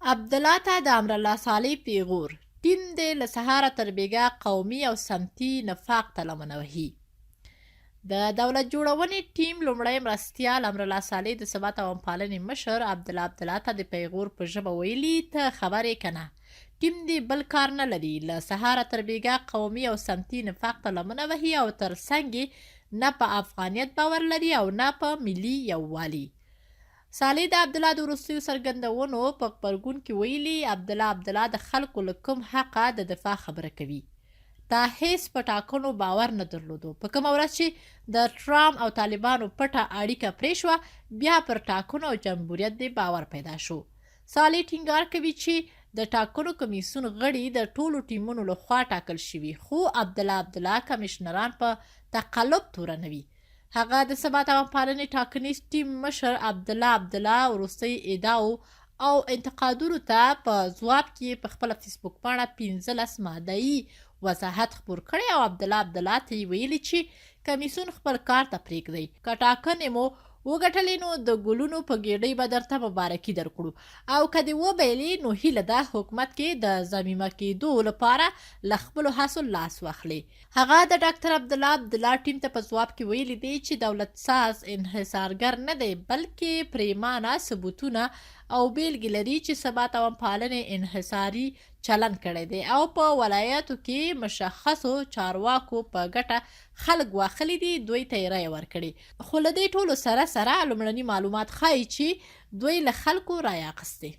عبدالله ته د امرالله صالح پیغور ټیم دې له سهاره تر بیګا قومي او سمتي نفاق ته لمنه وهي. د دولت جوړونې ټیم لومړی مرستیال امرالله صالح د ثبات او پالنې مشر عبدالله ته د پیغور په ژبه ویلي ته خبر یې کنه ټیم دې بل کار نه لري، له سهاره تر بیګا قومي او سمتي نفاق ته لمنه وهي او تر څنګ نه په افغانیت باور لري او نه په ملي یووالي. صالح د عبدالله د وروستیو څرګندونو په غبرګون کې ویلي عبدالله د خلکو له کوم حقه د دفاع خبره کوي. تا هیڅ په ټاکنو باور نه درلودو، په کومه ورځ چې د ټرامپ او طالبانو پټه اړیکه پرې شوه بیا پر ټاکنو او جمهوریت د باور پیدا شو. صالح ټینګار کوي چې د ټاکنو کمیسیون غړي د ټولو ټیمونو لخوا ټاکل شوي، خو عبدالله کمیشنران په تقلب تورنوي. هغه د ثبات او پالنې ټاکنیز ټیم مشر عبدالله وروستۍ ادعاو او انتقادونو ته په ځواب کې په خپله فیسبوک پاڼه 15 ماده‌یي وضاحت خپور کړی او عبدالله ته یې ویلي چې کمیسیون خپل کار ته پرېږدئ، که ټاکنې مو وګټلې نو د ګلونو په ګېډۍ به درته مبارکي درکړو، او که دې وبایلې نو هیله ده حکومت کې د ضمیمه کېدو لپاره له خپلو هڅو لاس واخلي. هغه د ډاکټر عبدالله ټیم ته په ځواب کې ویلي دی چې دولت ساز انحصارګر نه دی، بلکې پریمانه ثبوتونه او بیلګې لري چې ثبات او پالنې انحصاري چلن کړی دی او په ولایاتو کې مشخصو چارواکو په ګټه خلک واخلي دي، دوی ته یې رایه ورکړې. خو له دې ټولو سره لومړني معلومات ښایي چې دوی له خلکو رایه اخیستې.